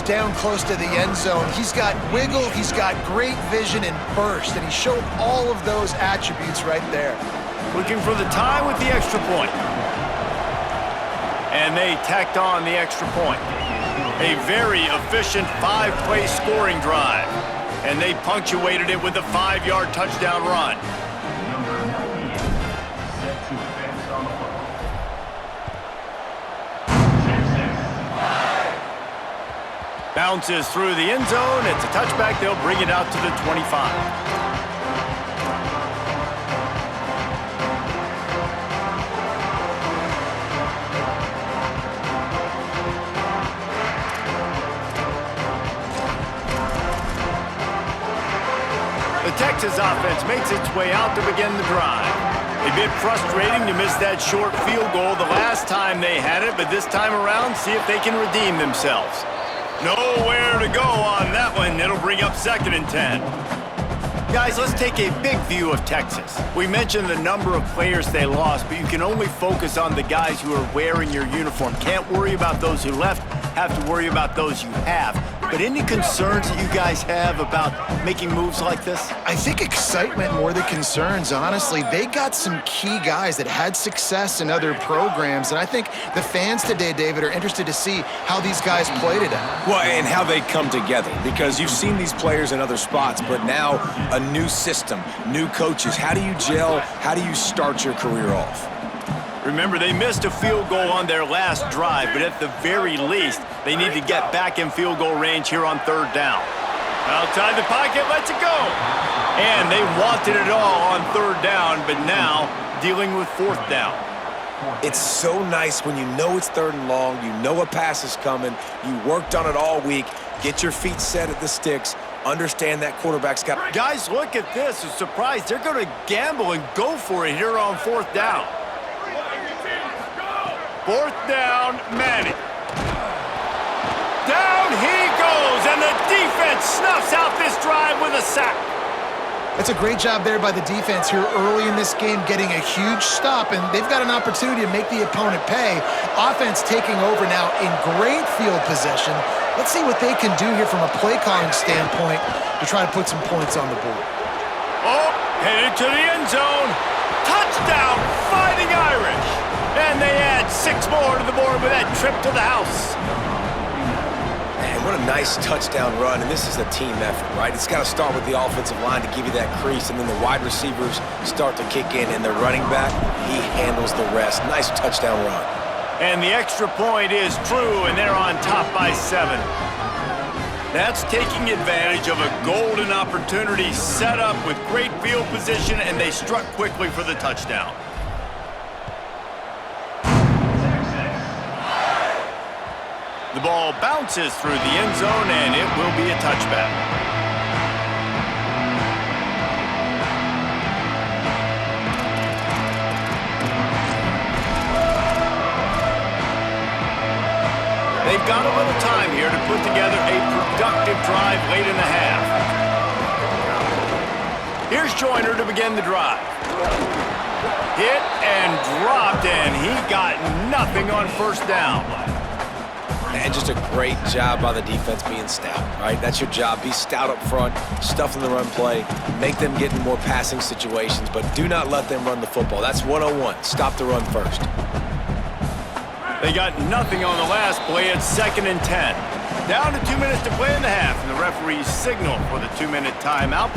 Down close to the end zone. He's got wiggle, he's got great vision and burst, and he showed all of those attributes right there. Looking for the tie with the extra point. And they tacked on the extra point. A very efficient 5-play scoring drive. And they punctuated it with a 5-yard touchdown run. Bounces through the end zone. It's a touchback. They'll bring it out to the 25. The Texas offense makes its way out to begin the drive. A bit frustrating to miss that short field goal the last time they had it, but this time around, see if they can redeem themselves. Nowhere to go on that one. It'll bring up 2nd and 10. Guys, let's take a big view of Texas. We mentioned the number of players they lost, but you can only focus on the guys who are wearing your uniform. Can't worry about those who left. Have to worry about those you have. But any concerns that you guys have about making moves like this? I think excitement more than concerns, honestly. They got some key guys that had success in other programs, and I think the fans today, David, are interested to see how these guys play today. Well, and how they come together, because you've seen these players in other spots, but now a new system, new coaches. How do you gel? How do you start your career off? Remember, they missed a field goal on their last drive, but at the very least, they need to get back in field goal range here on 3rd down. Outside the pocket, lets it go. And they wanted it all on 3rd down, but now dealing with 4th down. It's so nice when you know it's 3rd and long, you know a pass is coming, you worked on it all week, get your feet set at the sticks, understand that quarterback's got... Guys, look at this. A surprise. They're going to gamble and go for it here on 4th down. 4th down, Manning. Down he goes, and the defense snuffs out this drive with a sack. That's a great job there by the defense here early in this game, getting a huge stop, and they've got an opportunity to make the opponent pay. Offense taking over now in great field possession. Let's see what they can do here from a play calling standpoint to try to put some points on the board. Oh, headed to the end zone. Touchdown, Fighting Irish. And they add 6 more to the board with that trip to the house. Man, what a nice touchdown run, and this is a team effort, right? It's got to start with the offensive line to give you that crease, and then the wide receivers start to kick in, and the running back, he handles the rest. Nice touchdown run. And the extra point is true, and they're on top by 7. That's taking advantage of a golden opportunity set up with great field position, and they struck quickly for the touchdown. The ball bounces through the end zone, and it will be a touchback. They've got a little time here to put together a productive drive late in the half. Here's Joyner to begin the drive. Hit and dropped, and he got nothing on 1st down. And just a great job by the defense being stout, right? That's your job. Be stout up front, stuff in the run play, make them get in more passing situations, but do not let them run the football. That's 101. Stop the run first. They got nothing on the last play. It's 2nd and 10. Down to 2 minutes to play in the half, and the referees signal for the 2-minute timeout.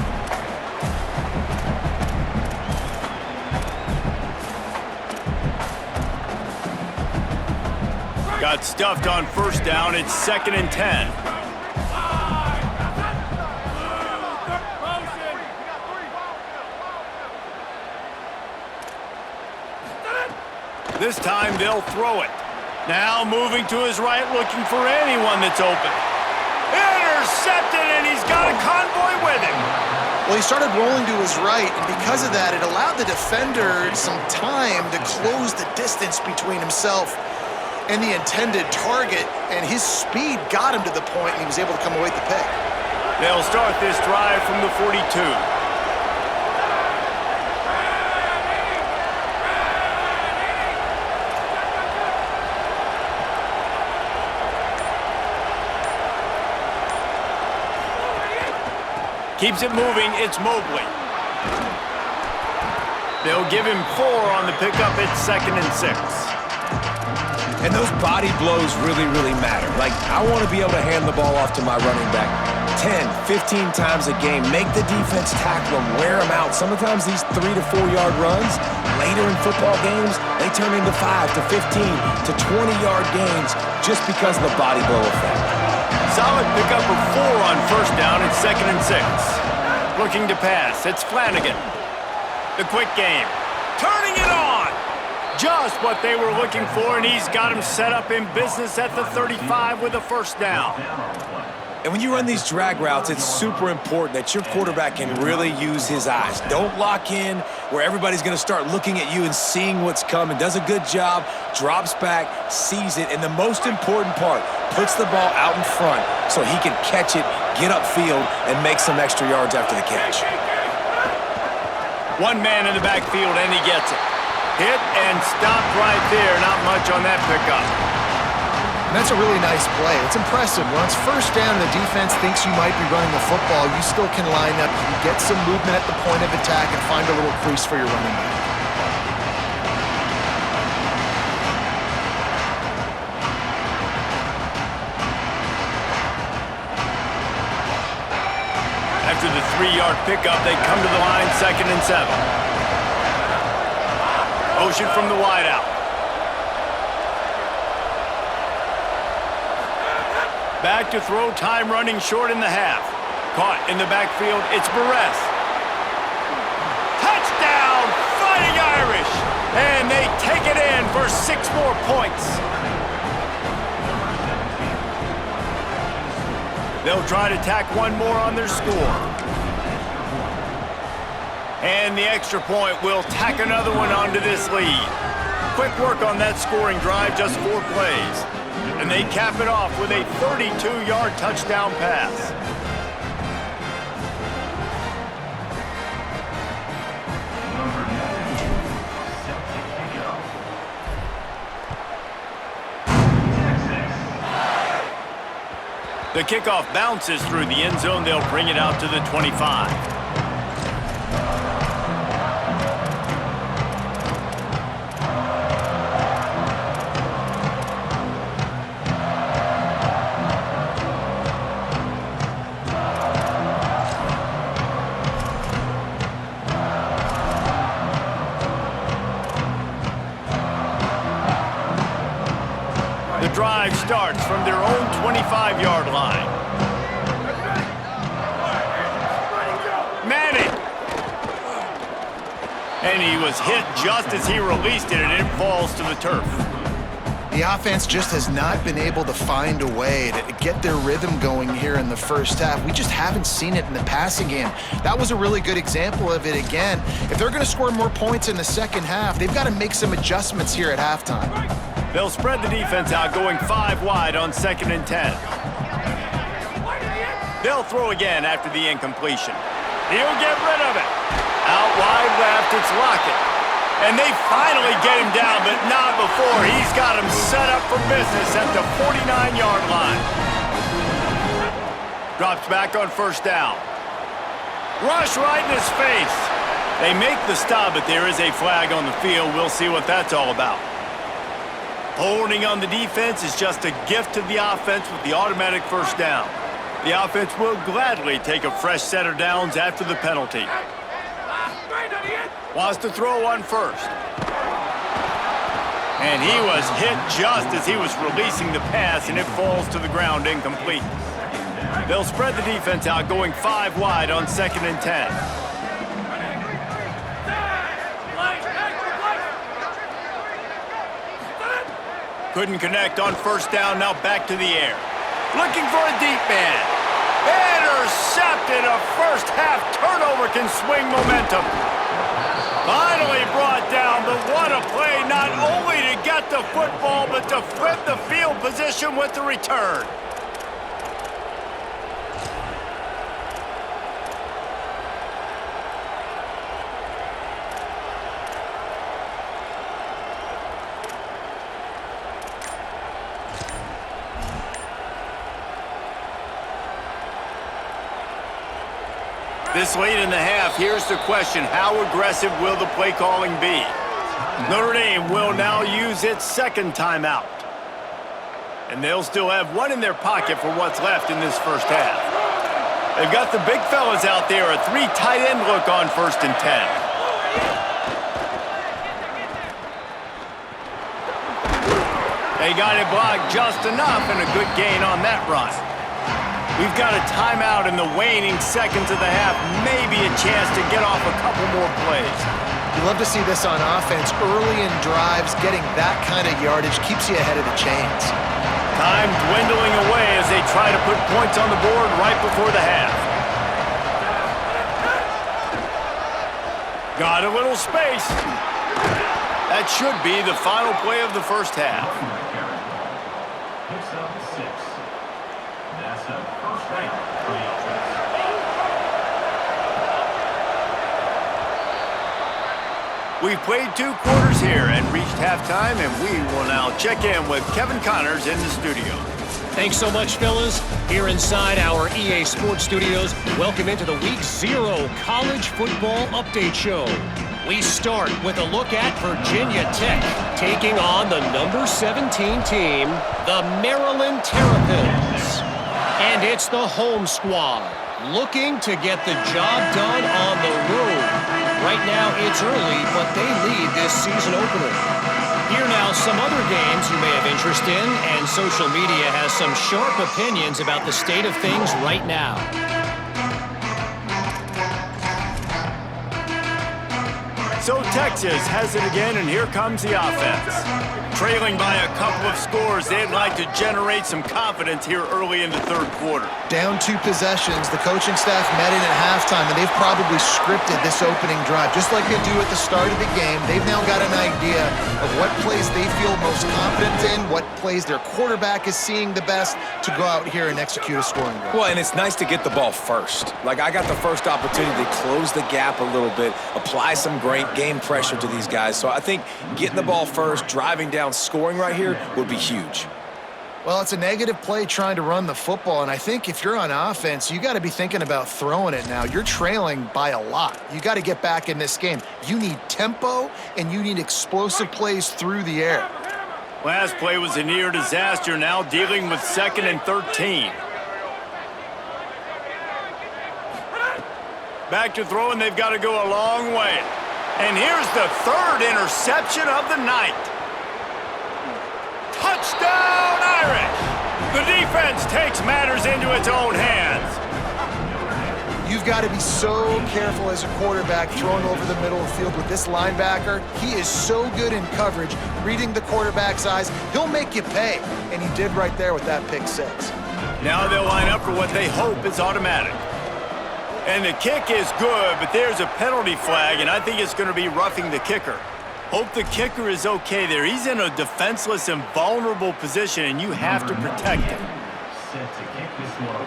Got stuffed on 1st down. It's 2nd and 10. This time they'll throw it. Now moving to his right, looking for anyone that's open. Intercepted, and he's got a convoy with him. Well, he started rolling to his right, and because of that, it allowed the defender some time to close the distance between himself and the intended target, and his speed got him to the point, and he was able to come away with the pick. They'll start this drive from the 42. Keeps it moving. It's Mobley. They'll give him 4 on the pickup. It's 2nd and 6. And those body blows really, really matter. Like, I want to be able to hand the ball off to my running back 10, 15 times a game. Make the defense tackle them, wear them out. Sometimes these 3 to 4 yard runs, later in football games, they turn into 5 to 15 to 20-yard gains just because of the body blow effect. Solid pickup of 4 on 1st down. It's 2nd and 6. Looking to pass. It's Flanagan. The quick game. Turning it on. Just what they were looking for, and he's got him set up in business at the 35 with a 1st down. And when you run these drag routes, it's super important that your quarterback can really use his eyes. Don't lock in where everybody's going to start looking at you and seeing what's coming. Does a good job, drops back, sees it, and the most important part, puts the ball out in front so he can catch it, get upfield, and make some extra yards after the catch. One man in the backfield, and he gets it. Hit and stopped right there. Not much on that pickup. And that's a really nice play. It's impressive. Once 1st down, the defense thinks you might be running the football. You still can line up. You can get some movement at the point of attack and find a little crease for your running back. After the 3-yard pickup, they come to the line, 2nd and 7. Motion from the wideout. Back to throw, time running short in the half. Caught in the backfield, it's Barres. Touchdown, Fighting Irish! And they take it in for 6 more points. They'll try to tack 1 more on their score. And the extra point will tack another one onto this lead. Quick work on that scoring drive, just 4 plays. And they cap it off with a 32-yard touchdown pass. The kickoff bounces through the end zone. They'll bring it out to the 25. The drive starts from their own 25-yard line. Manning. And he was hit just as he released it, and it falls to the turf. The offense just has not been able to find a way to get their rhythm going here in the 1st half. We just haven't seen it in the passing game. That was a really good example of it again. If they're going to score more points in the 2nd half, they've got to make some adjustments here at halftime. They'll spread the defense out, going 5 wide on 2nd and 10. They'll throw again after the incompletion. He'll get rid of it. Out wide left, it's Lockett. And they finally get him down, but not before. He's got him set up for business at the 49-yard line. Drops back on 1st down. Rush right in his face. They make the stop, but there is a flag on the field. We'll see what that's all about. Holding on the defense is just a gift to the offense with the automatic 1st down. The offense will gladly take a fresh set of downs after the penalty. Wants to throw on 1st. And he was hit just as he was releasing the pass, and it falls to the ground incomplete. They'll spread the defense out, going 5 wide on 2nd and 10. Couldn't connect on 1st down, now back to the air. Looking for a deep man. Intercepted. A 1st half turnover can swing momentum. Finally brought down, but what a play, not only to get the football, but to flip the field position with the return. This late in the half, here's the question. How aggressive will the play calling be? Notre Dame will now use its second timeout. And they'll still have one in their pocket for what's left in this first half. They've got the big fellas out there, a 3 tight end look on 1st and 10. They got it blocked just enough and a good gain on that run. We've got a timeout in the waning seconds of the half. Maybe a chance to get off a couple more plays. You love to see this on offense. Early in drives, getting that kind of yardage keeps you ahead of the chains. Time dwindling away as they try to put points on the board right before the half. Got a little space. That should be the final play of the first half. Picks up 6. That's a first down for the offense. We've played 2 quarters here and reached halftime, and we will now check in with Kevin Connors in the studio. Thanks so much, fellas. Here inside our EA Sports Studios, welcome into the Week 0 College Football Update Show. We start with a look at Virginia Tech, taking on the number 17 team, the Maryland Terrapins. And it's the home squad, looking to get the job done on the road. Right now, it's early, but they lead this season opener. Here now, some other games you may have interest in, and social media has some sharp opinions about the state of things right now. So Texas has it again, and here comes the offense. Trailing by a couple of scores, they'd like to generate some confidence here early in the third quarter. Down 2 possessions, the coaching staff met in at halftime, and they've probably scripted this opening drive. Just like they do at the start of the game, they've now got an idea of what plays they feel most confident in, what plays their quarterback is seeing the best to go out here and execute a scoring drive. Well, and it's nice to get the ball first. Like, I got the first opportunity to close the gap a little bit, apply some great game pressure to these guys. So I think getting the ball first, driving down, scoring right here would be huge. Well, it's a negative play trying to run the football, and I think if you're on offense, you got to be thinking about throwing it now. You're trailing by a lot. You got to get back in this game. You need tempo, and you need explosive plays through the air. Last play was a near disaster, now dealing with 2nd and 13. Back to throw, and they've got to go a long way. And here's the 3rd interception of the night. Touchdown, Irish! The defense takes matters into its own hands. You've got to be so careful as a quarterback throwing over the middle of the field with this linebacker. He is so good in coverage, reading the quarterback's eyes. He'll make you pay, and he did right there with that pick 6. Now they'll line up for what they hope is automatic. And the kick is good, but there's a penalty flag, and I think it's going to be roughing the kicker. Hope the kicker is okay there. He's in a defenseless and vulnerable position, and you have to protect him. Set to kick this one.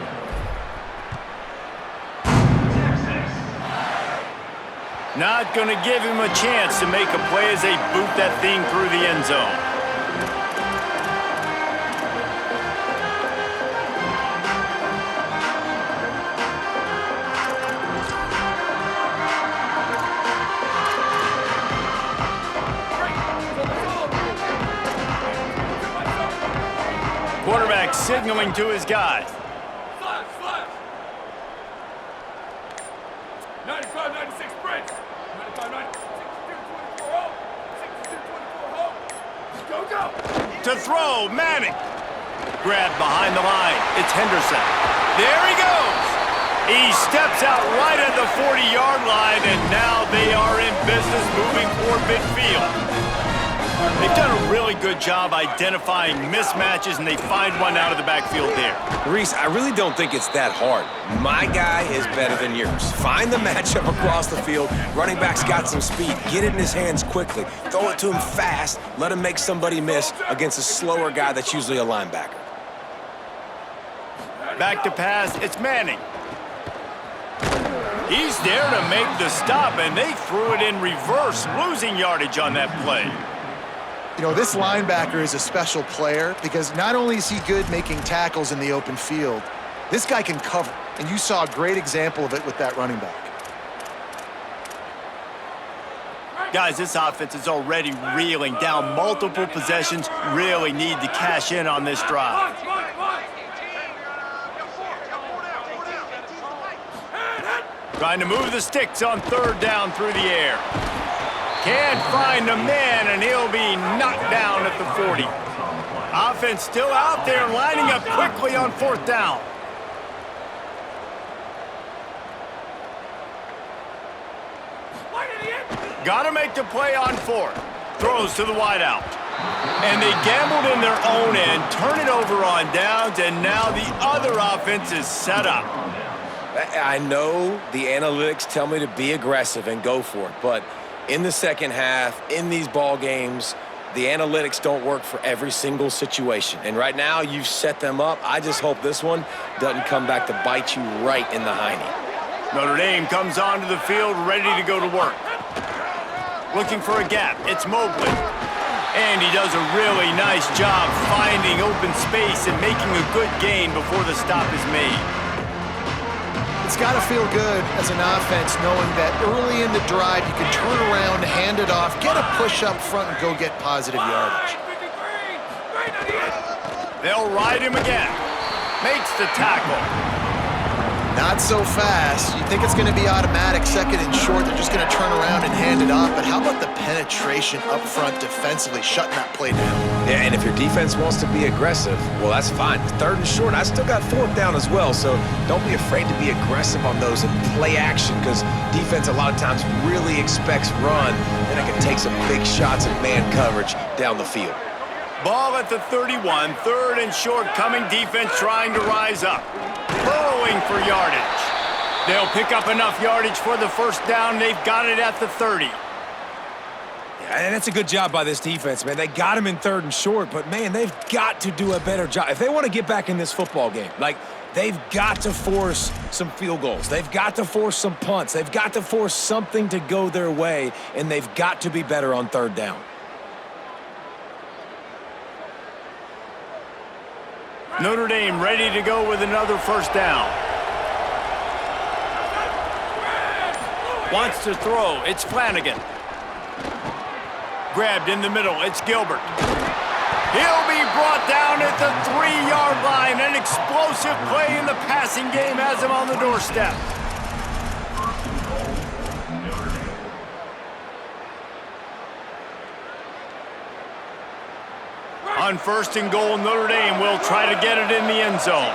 Not going to give him a chance to make a play as they boot that thing through the end zone. Quarterback signaling to his guys. 95, 96, break. 95, 96, 24, go, go. To throw, Manning. Grabbed behind the line. It's Henderson. There he goes. He steps out right at the 40-yard line, and now they are in business moving toward midfield. They've done a really good job identifying mismatches, and they find one out of the backfield there. Reese, I really don't think it's that hard. My guy is better than yours. Find the matchup across the field. Running back's got some speed. Get it in his hands quickly. Throw it to him fast. Let him make somebody miss against a slower guy that's usually a linebacker. Back to pass, it's Manning. He's there to make the stop, and they threw it in reverse, losing yardage on that play. You know, this linebacker is a special player because not only is he good making tackles in the open field, this guy can cover. And you saw a great example of it with that running back. Guys, this offense is already reeling down multiple possessions. Really need to cash in on this drive. Trying to move the sticks on third down through the air. Can't find a man, and he'll be knocked down at the 40. Offense still out there, lining up quickly on fourth down. Got to make the play on fourth. Throws to the wideout. And they gambled in their own end, turn it over on downs, and now the other offense is set up. I know the analytics tell me to be aggressive and go for it, but in the second half, in these ball games, the analytics don't work for every single situation. And right now, you've set them up. I just hope this one doesn't come back to bite you right in the hiney. Notre Dame comes onto the field ready to go to work. Looking for a gap. It's Mobley. And he does a really nice job finding open space and making a good gain before the stop is made. It's got to feel good as an offense knowing that early in the drive you can turn around, hand it off, get a push up front, and go get positive yardage. They'll ride him again. Makes the tackle. Not so fast. You think it's going to be automatic, second and short. They're just going to turn around and hand it off. But how about the penetration up front defensively, shutting that play down? Yeah, and if your defense wants to be aggressive, well, that's fine. Third and short, I still got fourth down as well. So don't be afraid to be aggressive on those and play action, because defense a lot of times really expects run, and it can take some big shots in man coverage down the field. Ball at the 31, third and short, coming defense trying to rise up. Burrowing for yardage. They'll pick up enough yardage for the first down. They've got it at the 30. Yeah, and that's a good job by this defense, man. They got him in third and short, but, man, they've got to do a better job. If they want to get back in this football game, like, they've got to force some field goals. They've got to force some punts. They've got to force something to go their way, and they've got to be better on third down. Notre Dame ready to go with another first down. Wants to throw. It's Flanagan. Grabbed in the middle. It's Gilbert. He'll be brought down at the 3-yard line. An explosive play in the passing game has him on the doorstep. On first and goal, Notre Dame will try to get it in the end zone.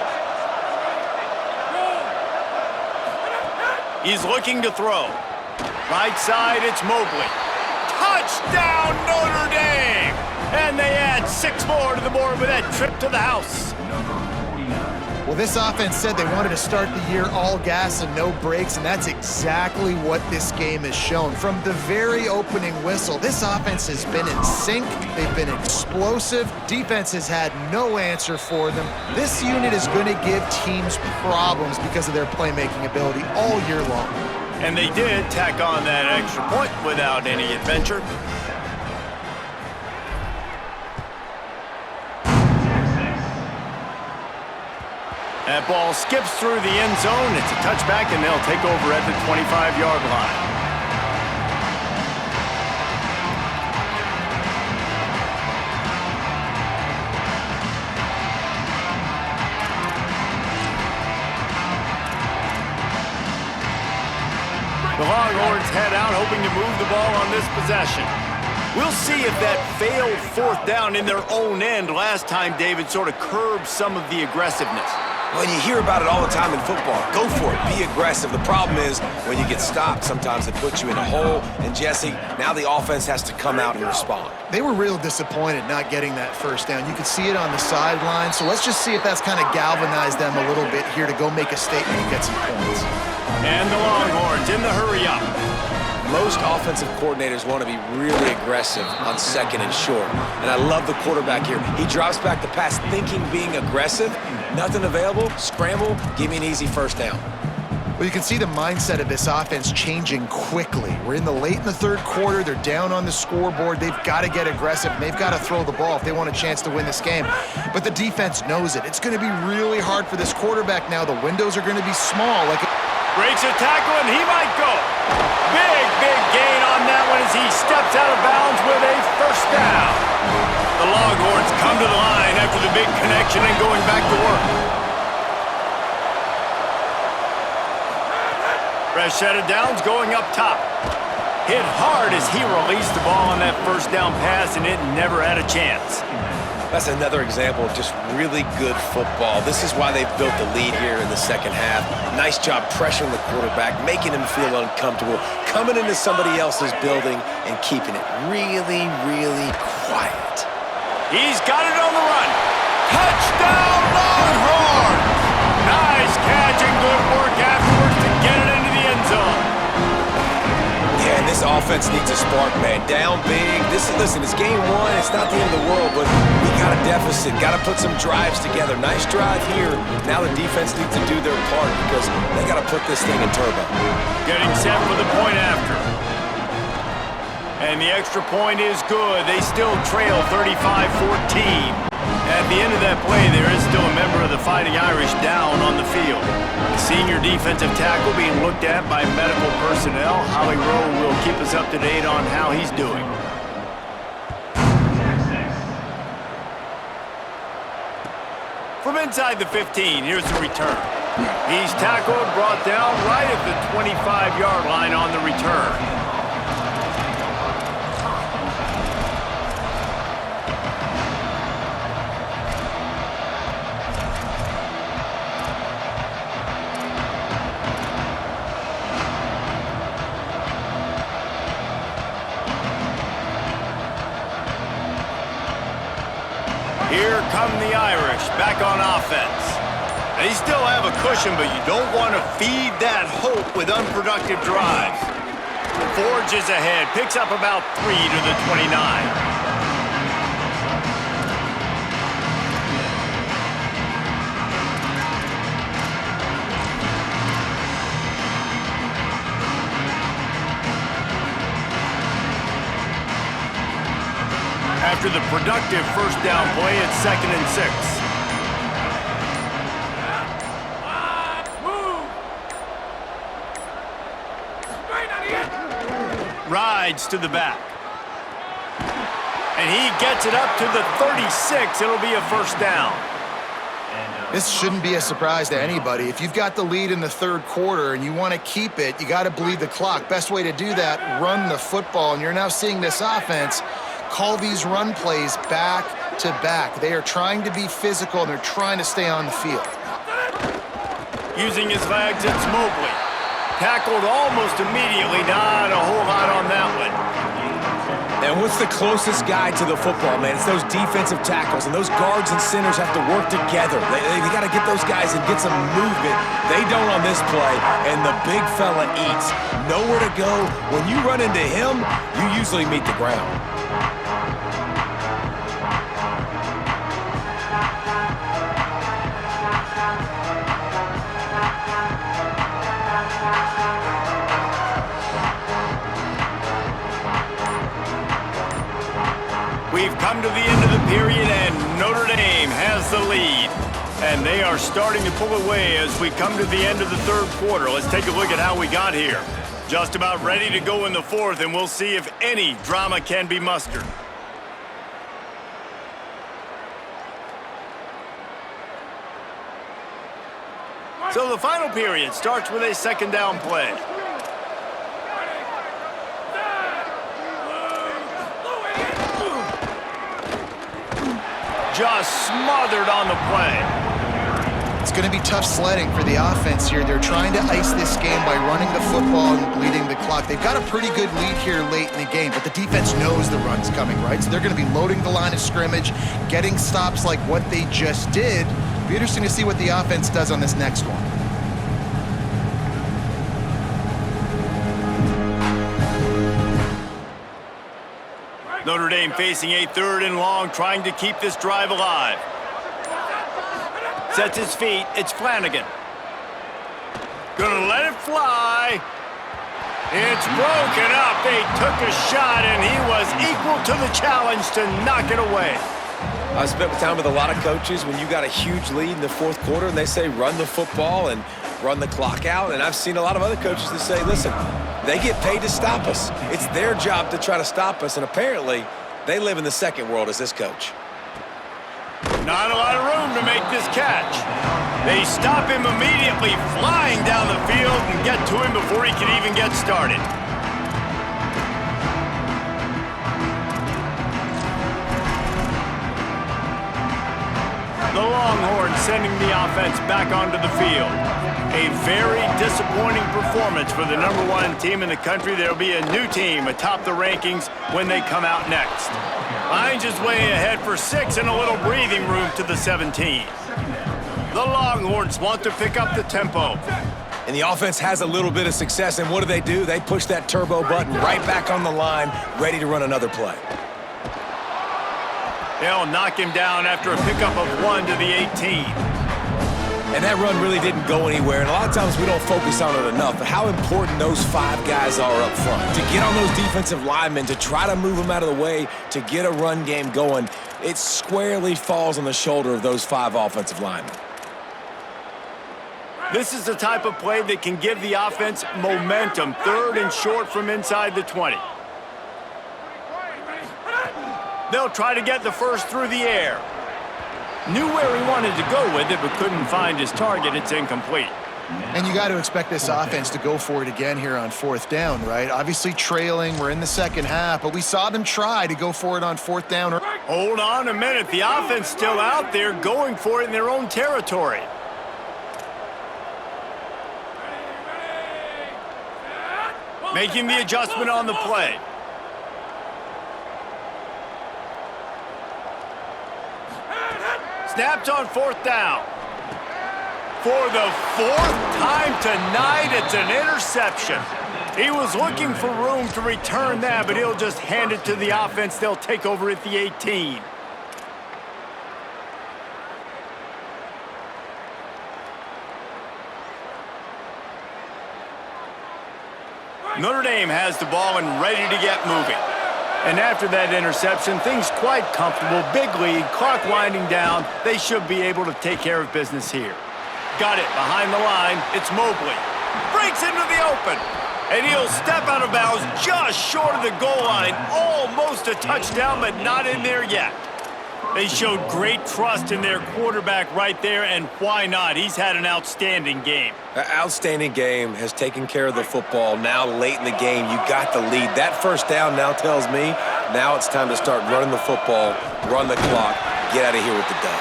He's looking to throw. Right side, it's Mobley. Touchdown, Notre Dame! And they add 6 more to the board with that trip to the house. Well, this offense said they wanted to start the year all gas and no brakes, and that's exactly what this game has shown. From the very opening whistle, this offense has been in sync. They've been explosive. Defense has had no answer for them. This unit is going to give teams problems because of their playmaking ability all year long. And they did tack on that extra point without any adventure. That ball skips through the end zone. It's a touchback, and they'll take over at the 25-yard line. The Longhorns head out, hoping to move the ball on this possession. We'll see if that failed fourth down in their own end last time, David, sort of curbed some of the aggressiveness. Well, you hear about it all the time in football. Go for it. Be aggressive. The problem is when you get stopped, sometimes it puts you in a hole. And, Jesse, now the offense has to come out and respond. They were real disappointed not getting that first down. You could see it on the sideline. So let's just see if that's kind of galvanized them a little bit here to go make a statement and get some points. And the Longhorns in the hurry-up. Most offensive coordinators want to be really aggressive on second and short. And I love the quarterback here. He drops back the pass thinking being aggressive. Nothing available, scramble, give me an easy first down. Well, you can see the mindset of this offense changing quickly. We're late in the third quarter. They're down on the scoreboard. They've got to get aggressive. And they've got to throw the ball if they want a chance to win this game. But the defense knows it. It's going to be really hard for this quarterback now. The windows are going to be small. Breaks a tackle, and he might go. Big gain on that one as he steps out of bounds with a first down. The Longhorns come to the line after the big connection and going back to work. Fresh set of downs going up top. Hit hard as he released the ball on that first down pass, and it never had a chance. That's another example of just really good football. This is why they've built the lead here in the second half. Nice job pressuring the quarterback, making him feel uncomfortable, coming into somebody else's building and keeping it really quiet. He's got it on the run. Touchdown, Longhorns! Nice catch and good work afterwards to get it into the end zone. Yeah, and this offense needs a spark, man. Down big. Listen, it's game one. It's not the end of the world, but we got a deficit. Got to put some drives together. Nice drive here. Now the defense needs to do their part because they got to put this thing in turbo. Getting set for the point after. And the extra point is good. They still trail 35-14. At the end of that play, there is still a member of the Fighting Irish down on the field. The senior defensive tackle being looked at by medical personnel. Holly Rowe will keep us up to date on how he's doing. From inside the 15, here's the return. He's tackled, brought down right at the 25-yard line on the return. Here come the Irish back on offense. They still have a cushion, but you don't want to feed that hope with unproductive drives. Forges ahead, picks up about 3 to the 29. After the productive first down play, it's 2nd and 6. Rides to the back. And he gets it up to the 36. It'll be a first down. This shouldn't be a surprise to anybody. If you've got the lead in the third quarter and you want to keep it, you got to bleed the clock. Best way to do that, run the football. And you're now seeing this offense call these run plays back to back. They are trying to be physical, and they're trying to stay on the field. Using his legs, it's Mobley. Tackled almost immediately. Not a whole lot on that one. And what's the closest guy to the football, man? It's those defensive tackles, and those guards and centers have to work together. They got to get those guys and get some movement. They don't on this play, and the big fella eats. Nowhere to go. When you run into him, you usually meet the ground. We've come to the end of the period, and Notre Dame has the lead. And they are starting to pull away as we come to the end of the third quarter. Let's take a look at how we got here. Just about ready to go in the fourth, and we'll see if any drama can be mustered. So the final period starts with a second down play. Just smothered on the play. It's going to be tough sledding for the offense here. They're trying to ice this game by running the football and bleeding the clock. They've got a pretty good lead here late in the game, but the defense knows the run's coming, right? So they're going to be loading the line of scrimmage, getting stops like what they just did. It'll be interesting to see what the offense does on this next one. Notre Dame facing a 3rd and long, trying to keep this drive alive. Sets his feet, it's Flanagan. Gonna let it fly. It's broken up. They took a shot, and he was equal to the challenge to knock it away. I spent time with a lot of coaches when you got a huge lead in the fourth quarter and they say run the football and run the clock out. And I've seen a lot of other coaches that say, listen, they get paid to stop us. It's their job to try to stop us. And apparently, they live in the second world as this coach. Not a lot of room to make this catch. They stop him immediately, flying down the field and get to him before he can even get started. The Longhorns sending the offense back onto the field. A very disappointing performance for the #1 team in the country. There'll be a new team atop the rankings when they come out next. Lions is way ahead for 6 and a little breathing room to the 17. The Longhorns want to pick up the tempo. And the offense has a little bit of success, and what do? They push that turbo button right back on the line, ready to run another play. They'll knock him down after a pickup of 1 to the 18. And that run really didn't go anywhere, and a lot of times we don't focus on it enough, but how important those 5 guys are up front. To get on those defensive linemen, to try to move them out of the way, to get a run game going, it squarely falls on the shoulder of those 5 offensive linemen. This is the type of play that can give the offense momentum. 3rd and short from inside the 20. They'll try to get the first through the air. Knew where he wanted to go with it, but couldn't find his target. It's incomplete. And you got to expect this offense to go for it again here on 4th down, right? Obviously trailing, we're in the second half, but we saw them try to go for it on 4th down. Hold on a minute. The offense still out there going for it in their own territory. Making the adjustment on the play. Snapped on 4th down. For the 4th time tonight, it's an interception. He was looking for room to return that, but he'll just hand it to the offense. They'll take over at the 18. Notre Dame has the ball and ready to get moving. And after that interception, things quite comfortable. Big lead, clock winding down. They should be able to take care of business here. Got it behind the line. It's Mobley. Breaks into the open. And he'll step out of bounds just short of the goal line. Almost a touchdown, but not in there yet. They showed great trust in their quarterback right there, and why not? He's had an outstanding game. An outstanding game, has taken care of the football. Now late in the game, you got the lead. That 1st down now tells me now it's time to start running the football, run the clock, get out of here with the dub.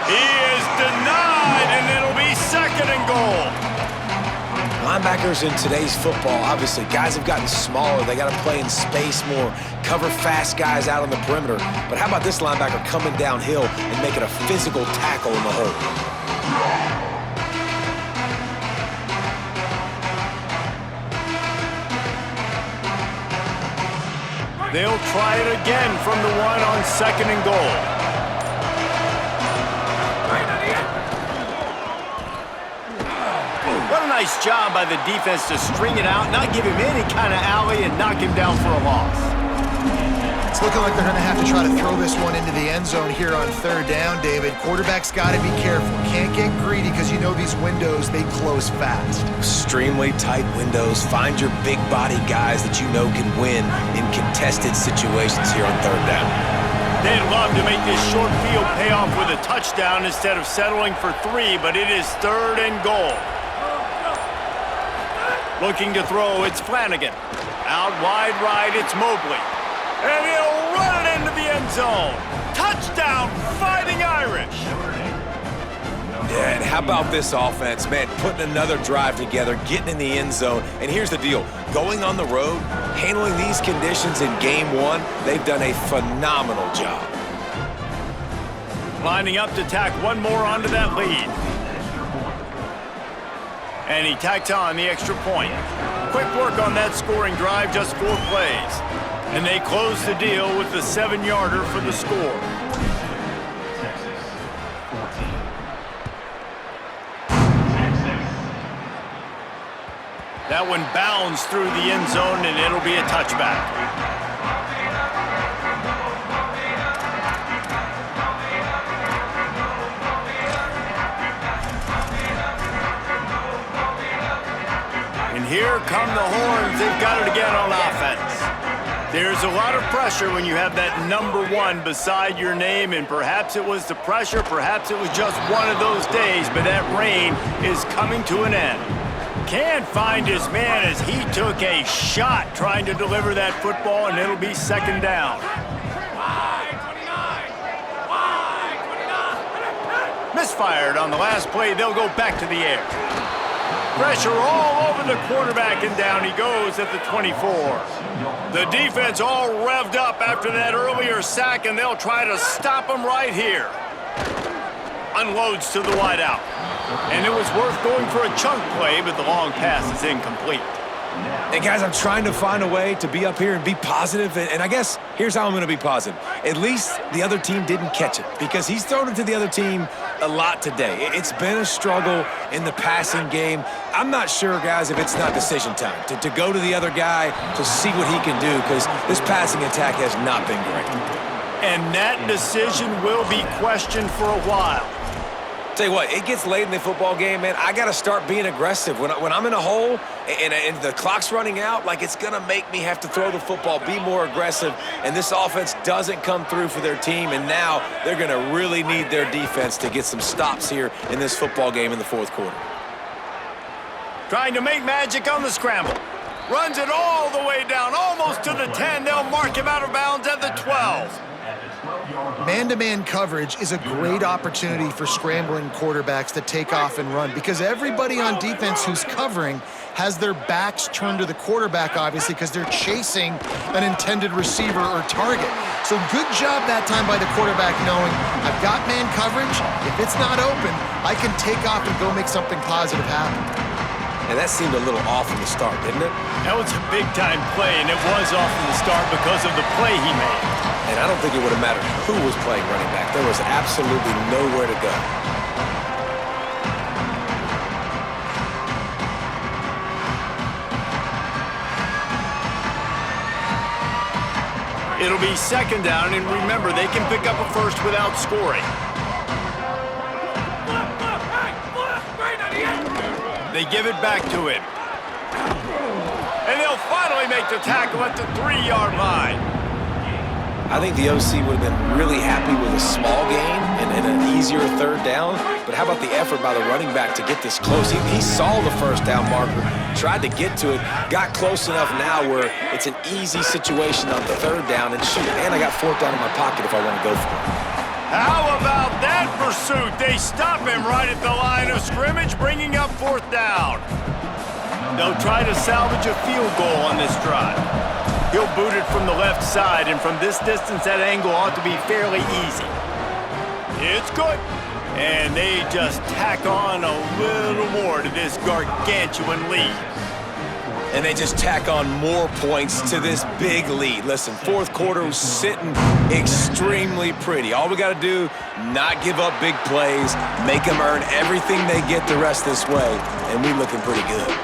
He is denied, and it'll be 2nd and goal. Linebackers in today's football, obviously, guys have gotten smaller. They got to play in space more, cover fast guys out on the perimeter. But how about this linebacker coming downhill and making a physical tackle in the hole? They'll try it again from the 1 on 2nd and goal. What a nice job by the defense to string it out, not give him any kind of alley, and knock him down for a loss. It's looking like they're going to have to try to throw this one into the end zone here on 3rd down, David. Quarterback's got to be careful. Can't get greedy because you know these windows, they close fast. Extremely tight windows. Find your big body guys that you know can win in contested situations here on 3rd down. They'd love to make this short field pay off with a touchdown instead of settling for 3, but it is 3rd and goal. Looking to throw, it's Flanagan. Out wide right, it's Mobley. And he'll run it into the end zone. Touchdown, Fighting Irish. Yeah, and how about this offense, man? Putting another drive together, getting in the end zone. And here's the deal. Going on the road, handling these conditions in game 1, they've done a phenomenal job. Lining up to tack one more onto that lead. And he tacked on the extra point. Quick work on that scoring drive, just 4 plays. And they close the deal with the 7-yarder for the score. That one bounds through the end zone, and it'll be a touchback. And here come the horns. They've got it again on offense. There's a lot of pressure when you have that number 1 beside your name, and perhaps it was the pressure, perhaps it was just one of those days, but that rain is coming to an end. Can't find his man as he took a shot trying to deliver that football, and it'll be second down. Misfired on the last play. They'll go back to the air. Pressure all over the quarterback, and down he goes at the 24. The defense all revved up after that earlier sack, and they'll try to stop him right here. Unloads to the wideout. And it was worth going for a chunk play, but the long pass is incomplete. And guys, I'm trying to find a way to be up here and be positive, and I guess here's how I'm going to be positive. At least the other team didn't catch it, because he's thrown it to the other team a lot today. It's been a struggle in the passing game. I'm not sure, guys, if it's not decision time to go to the other guy to see what he can do, because this passing attack has not been great. And that decision will be questioned for a while. Tell you what, it gets late in the football game, man. I got to start being aggressive. When I'm in a hole and the clock's running out, like, it's going to make me have to throw the football, be more aggressive, and this offense doesn't come through for their team, and now they're going to really need their defense to get some stops here in this football game in the fourth quarter. Trying to make magic on the scramble. Runs it all the way down, almost to the 10. They'll mark him out of bounds at the 12. Man-to-man coverage is a great opportunity for scrambling quarterbacks to take off and run, because everybody on defense who's covering has their backs turned to the quarterback, obviously, because they're chasing an intended receiver or target. So good job that time by the quarterback knowing, I've got man coverage. If it's not open, I can take off and go make something positive happen. And that seemed a little off from the start, didn't it? That was a big-time play, and it was off from the start because of the play he made. And I don't think it would have mattered who was playing running back. There was absolutely nowhere to go. It'll be second down, and remember, they can pick up a first without scoring. They give it back to him. And they'll finally make the tackle at the 3-yard line. I think the OC would have been really happy with a small gain and an easier third down. But how about the effort by the running back to get this close? He saw the first down marker, tried to get to it, got close enough now where it's an easy situation on the third down. And shoot, and I got fourth down in my pocket if I want to go for it. How about that pursuit? They stop him right at the line of scrimmage, bringing up fourth down. They'll try to salvage a field goal on this drive. He'll boot it from the left side, and from this distance, that angle ought to be fairly easy. It's good. And they just tack on a little more to this gargantuan lead. And they just tack on more points to this big lead. Listen, fourth quarter was sitting extremely pretty. All we got to do, not give up big plays, make them earn everything they get the rest this way, and we looking pretty good.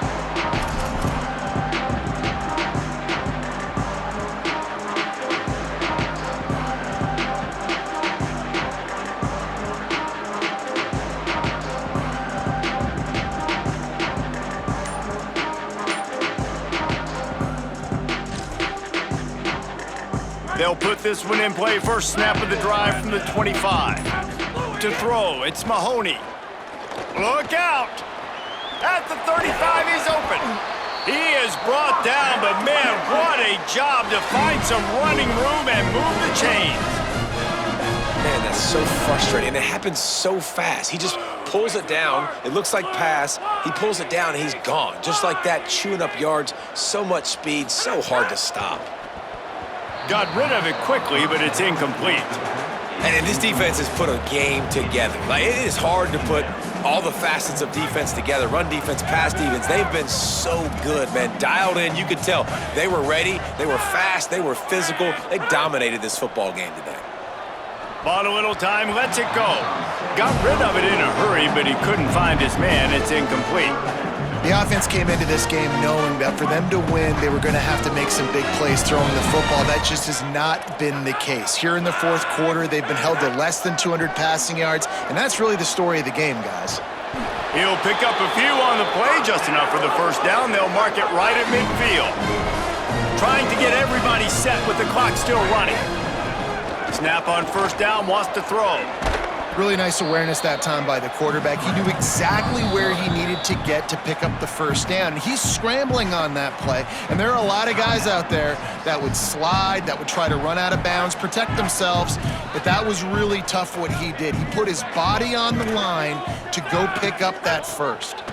They'll put this one in play. First snap of the drive from the 25. To throw, it's Mahoney. Look out! At the 35, he's open. He is brought down, but man, what a job to find some running room and move the chains. Man, that's so frustrating. And it happens so fast. He just pulls it down. It looks like pass. He pulls it down, and he's gone. Just like that, chewing up yards. So much speed, so hard to stop. Got rid of it quickly, but it's incomplete. And this defense has put a game together. Like, it is hard to put all the facets of defense together. Run defense, pass defense. They've been so good, man. Dialed in, you could tell. They were ready. They were fast. They were physical. They dominated this football game today. Bought a little time, lets it go. Got rid of it in a hurry, but he couldn't find his man. It's incomplete. The offense came into this game knowing that for them to win, they were going to have to make some big plays throwing the football. That just has not been the case. Here in the fourth quarter, they've been held to less than 200 passing yards, and that's really the story of the game, guys. He'll pick up a few on the play, just enough for the first down. They'll mark it right at midfield. Trying to get everybody set with the clock still running. Snap on first down, wants to throw. Really nice awareness that time by the quarterback. He knew exactly where he needed to get to pick up the first down. He's scrambling on that play, and there are a lot of guys out there that would slide, that would try to run out of bounds, protect themselves, but that was really tough what he did. He put his body on the line to go pick up that first.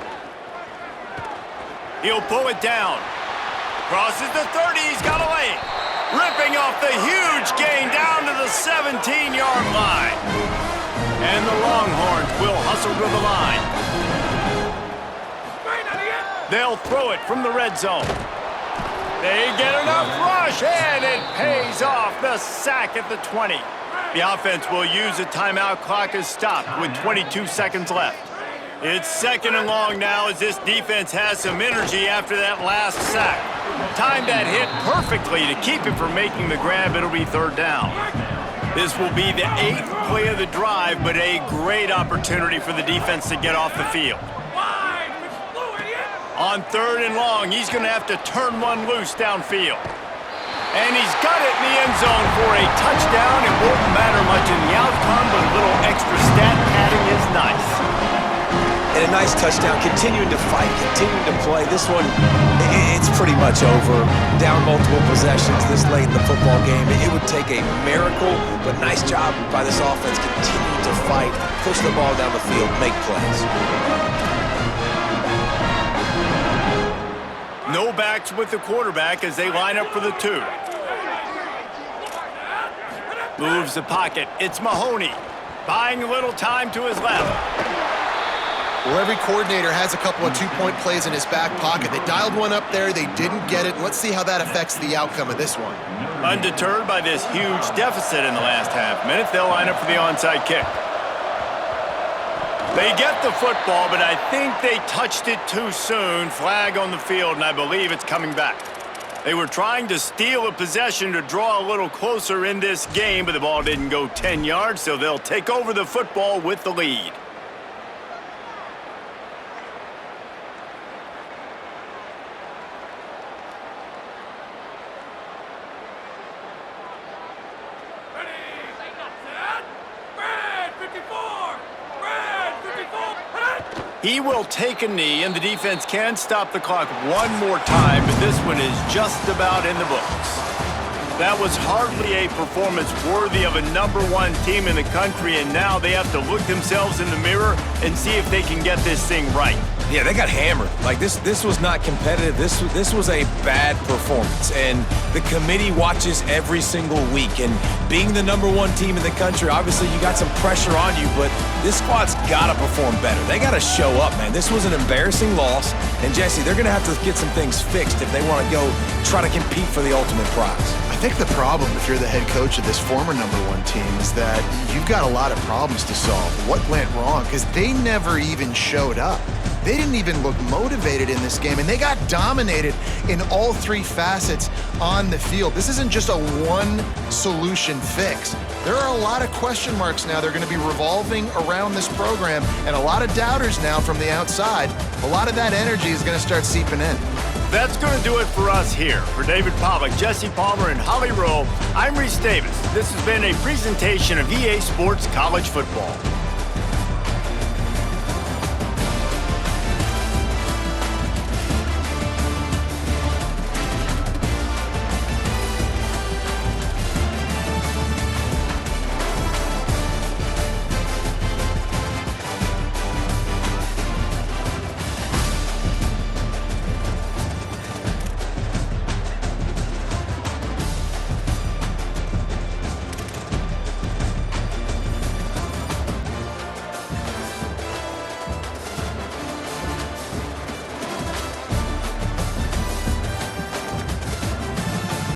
He'll pull it down. Crosses the 30, he's got a lane. Ripping off the huge gain down to the 17-yard line. And the Longhorns will hustle to the line. They'll throw it from the red zone. They get enough rush, and it pays off. The sack at the 20. The offense will use a timeout. Clock is stopped with 22 seconds left. It's second and long now as this defense has some energy after that last sack. Timed that hit perfectly to keep it from making the grab. It'll be third down. This will be the 8th play of the drive, but a great opportunity for the defense to get off the field. On third and long, he's going to have to turn one loose downfield. And he's got it in the end zone for a touchdown. It won't matter much in the outcome, but a little extra stat padding is nice. And a nice touchdown, continuing to fight, continuing to play. This one, it's pretty much over. Down multiple possessions this late in the football game. It would take a miracle, but nice job by this offense. Continue to fight, push the ball down the field, make plays. No backs with the quarterback as they line up for the 2. Moves the pocket. It's Mahoney. Buying a little time to his left. Well, every coordinator has a couple of two-point plays in his back pocket. They dialed one up there. They didn't get it. Let's see how that affects the outcome of this one. Undeterred by this huge deficit in the last half minute, they'll line up for the onside kick. They get the football, but I think they touched it too soon. Flag on the field, and I believe it's coming back. They were trying to steal a possession to draw a little closer in this game, but the ball didn't go 10 yards, so they'll take over the football with the lead. He will take a knee, and the defense can stop the clock one more time, but this one is just about in the books. That was hardly a performance worthy of a #1 team in the country, and now they have to look themselves in the mirror and see if they can get this thing right. Yeah, they got hammered. Like, this was not competitive. This was a bad performance, and the committee watches every single week. And being the #1 team in the country, obviously you got some pressure on you, but this squad's got to perform better. They got to show up, man. This was an embarrassing loss, and Jesse, they're going to have to get some things fixed if they want to go try to compete for the ultimate prize. I think the problem, if you're the head coach of this former #1 team, is that you've got a lot of problems to solve. What went wrong? Because they never even showed up. They didn't even look motivated in this game, and they got dominated in all 3 facets on the field. This isn't just a one-solution fix. There are a lot of question marks now. They're going to be revolving around this program, and a lot of doubters now from the outside. A lot of that energy is going to start seeping in. That's going to do it for us here. For David Pollack, Jesse Palmer, and Holly Rowe, I'm Reese Davis. This has been a presentation of EA Sports College Football.